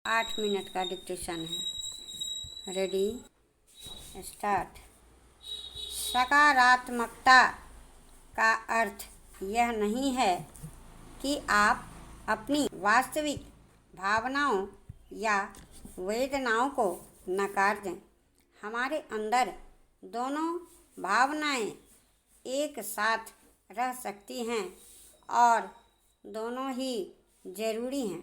8 minute का dictation है। Ready, start. सकारात्मकता का अर्थ यह नहीं है कि आप अपनी वास्तविक भावनाओं या वेदनाओं को नकार दें। हमारे अंदर दोनों भावनाएं एक साथ रह सकती हैं और दोनों ही जरूरी हैं।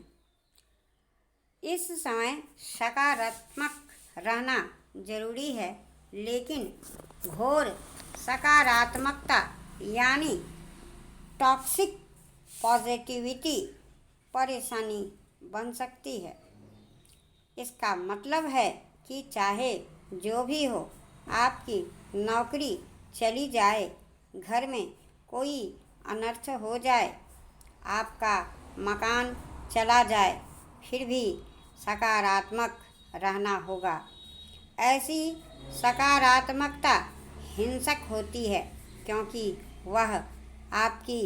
इस समय सकारात्मक रहना जरूरी है, लेकिन घोर सकारात्मकता यानी टॉक्सिक पॉजिटिविटी परेशानी बन सकती है। इसका मतलब है कि चाहे जो भी हो, आपकी नौकरी चली जाए, घर में कोई अनर्थ हो जाए, आपका मकान चला जाए, फिर भी सकारात्मक रहना होगा। ऐसी सकारात्मकता हिंसक होती है क्योंकि वह आपकी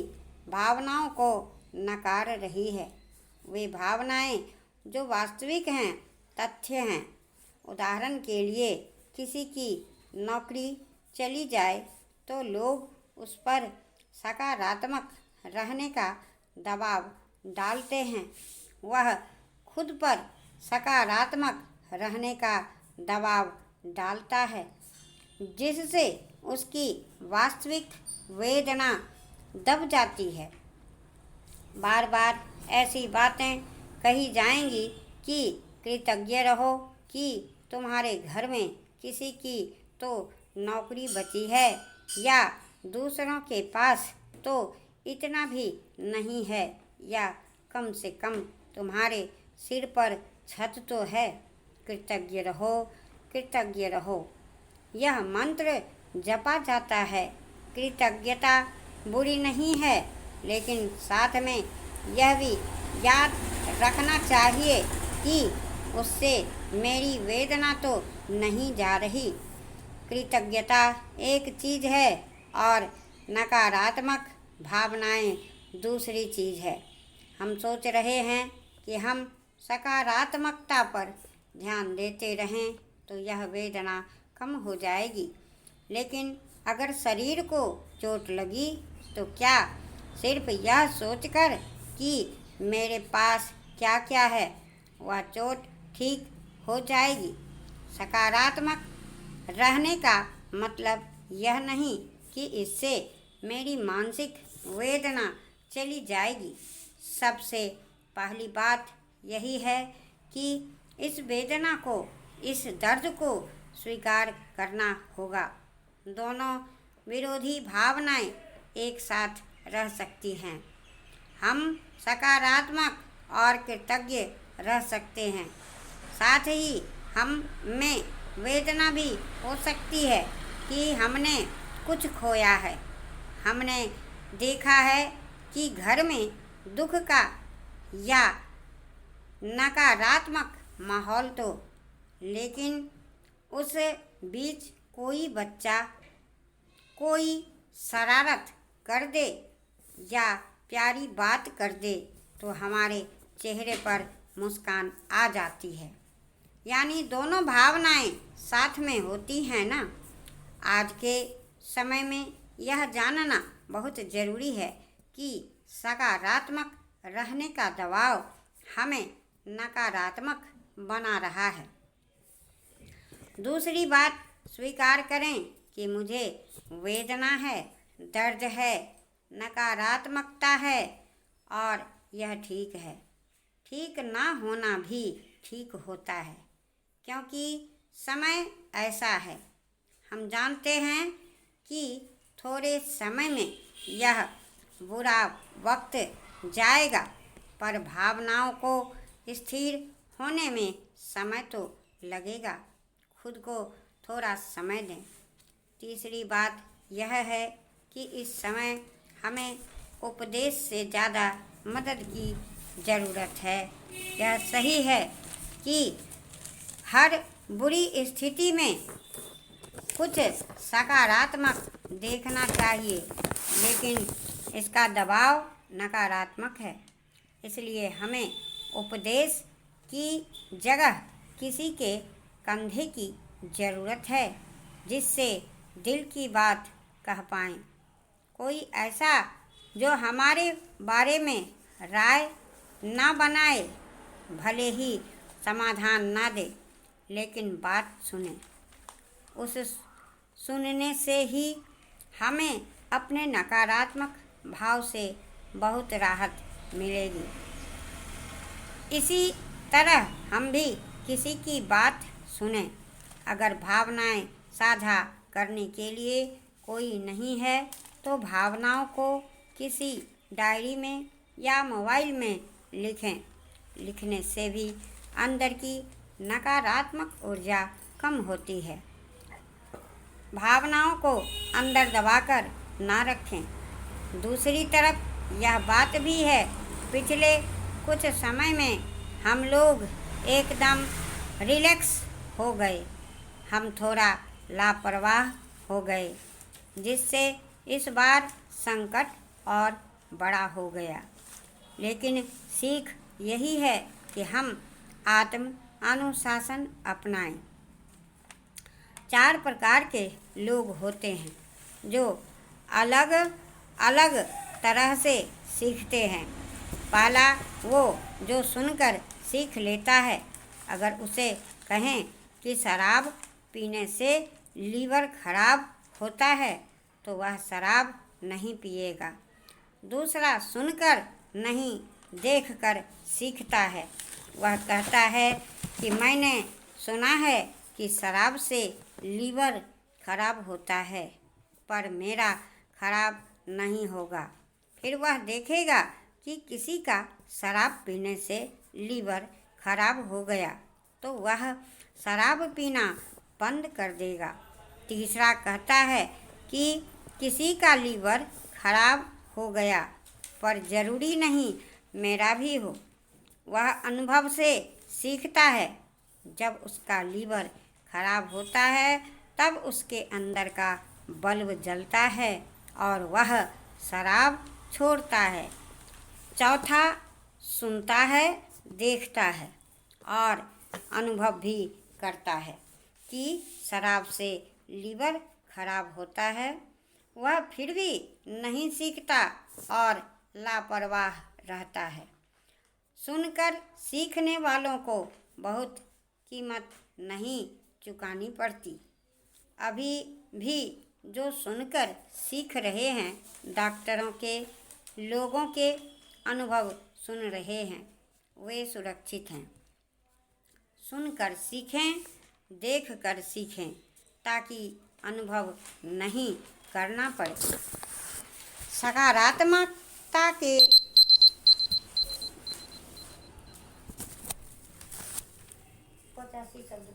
भावनाओं को नकार रही है। वे भावनाएं जो वास्तविक हैं, तथ्य हैं। उदाहरण के लिए, किसी की नौकरी चली जाए तो लोग उस पर सकारात्मक रहने का दबाव डालते हैं। वह खुद पर सकारात्मक रहने का दबाव डालता है, जिससे उसकी वास्तविक वेदना दब जाती है। बार बार ऐसी बातें कही जाएंगी कि कृतज्ञ रहो कि तुम्हारे घर में किसी की तो नौकरी बची है, या दूसरों के पास तो इतना भी नहीं है, या कम से कम तुम्हारे सिर पर छत तो है। कृतज्ञ रहो, कृतज्ञ रहो। यह मंत्र जपा जाता है। कृतज्ञता बुरी नहीं है, लेकिन साथ में यह भी याद रखना चाहिए कि उससे मेरी वेदना तो नहीं जा रही। कृतज्ञता एक चीज़ है और नकारात्मक भावनाएं दूसरी चीज़ है। हम सोच रहे हैं कि हम सकारात्मकता पर ध्यान देते रहें तो यह वेदना कम हो जाएगी, लेकिन अगर शरीर को चोट लगी तो क्या सिर्फ यह सोचकर कि मेरे पास क्या क्या है, वह चोट ठीक हो जाएगी? सकारात्मक रहने का मतलब यह नहीं कि इससे मेरी मानसिक वेदना चली जाएगी। सबसे पहली बात यही है कि इस वेदना को, इस दर्द को स्वीकार करना होगा। दोनों विरोधी भावनाएं एक साथ रह सकती हैं। हम सकारात्मक और कृतज्ञ रह सकते हैं। साथ ही हम में वेदना भी हो सकती है कि हमने कुछ खोया है। हमने देखा है कि घर में दुख का या नकारात्मक माहौल तो, लेकिन उस बीच कोई बच्चा कोई शरारत कर दे या प्यारी बात कर दे तो हमारे चेहरे पर मुस्कान आ जाती है। यानी दोनों भावनाएं साथ में होती हैं ना। आज के समय में यह जानना बहुत ज़रूरी है कि सकारात्मक रहने का दबाव हमें नकारात्मक बना रहा है। दूसरी बात, स्वीकार करें कि मुझे वेदना है, दर्द है, नकारात्मकता है और यह ठीक है। ठीक ना होना भी ठीक होता है, क्योंकि समय ऐसा है। हम जानते हैं कि थोड़े समय में यह बुरा वक्त जाएगा, पर भावनाओं को स्थिर होने में समय तो लगेगा। खुद को थोड़ा समय दें। तीसरी बात यह है कि इस समय हमें उपदेश से ज़्यादा मदद की ज़रूरत है। यह सही है कि हर बुरी स्थिति में कुछ सकारात्मक देखना चाहिए, लेकिन इसका दबाव नकारात्मक है। इसलिए हमें उपदेश की जगह किसी के कंधे की ज़रूरत है जिससे दिल की बात कह पाएं। कोई ऐसा जो हमारे बारे में राय ना बनाए, भले ही समाधान ना दे, लेकिन बात सुने। उस सुनने से ही हमें अपने नकारात्मक भाव से बहुत राहत मिलेगी। इसी तरह हम भी किसी की बात सुने। अगर भावनाएं साझा करने के लिए कोई नहीं है तो भावनाओं को किसी डायरी में या मोबाइल में लिखें। लिखने से भी अंदर की नकारात्मक ऊर्जा कम होती है। भावनाओं को अंदर दबाकर ना रखें। दूसरी तरफ यह बात भी है, पिछले कुछ समय में हम लोग एकदम रिलैक्स हो गए। हम थोड़ा लापरवाह हो गए, जिससे इस बार संकट और बड़ा हो गया। लेकिन सीख यही है कि हम आत्म अनुशासन अपनाएं। 4 प्रकार के लोग होते हैं जो अलग अलग तरह से सीखते हैं। पहला, वो जो सुनकर सीख लेता है। अगर उसे कहें कि शराब पीने से लीवर खराब होता है तो वह शराब नहीं पिएगा। दूसरा, सुनकर नहीं देखकर सीखता है। वह कहता है कि मैंने सुना है कि शराब से लीवर खराब होता है, पर मेरा खराब नहीं होगा। फिर वह देखेगा कि किसी का शराब पीने से लीवर खराब हो गया तो वह शराब पीना बंद कर देगा। तीसरा कहता है कि किसी का लीवर खराब हो गया, पर ज़रूरी नहीं मेरा भी हो। वह अनुभव से सीखता है। जब उसका लीवर खराब होता है तब उसके अंदर का बल्ब जलता है और वह शराब छोड़ता है। चौथा, सुनता है, देखता है और अनुभव भी करता है कि शराब से लीवर खराब होता है। वह फिर भी नहीं सीखता और लापरवाह रहता है। सुनकर सीखने वालों को बहुत कीमत नहीं चुकानी पड़ती। अभी भी जो सुनकर सीख रहे हैं, डॉक्टरों के, लोगों के अनुभव सुन रहे हैं, वे सुरक्षित हैं। सुनकर सीखें, देखकर सीखें, ताकि अनुभव नहीं करना पड़े। सकारात्मकता के पचासी शब्द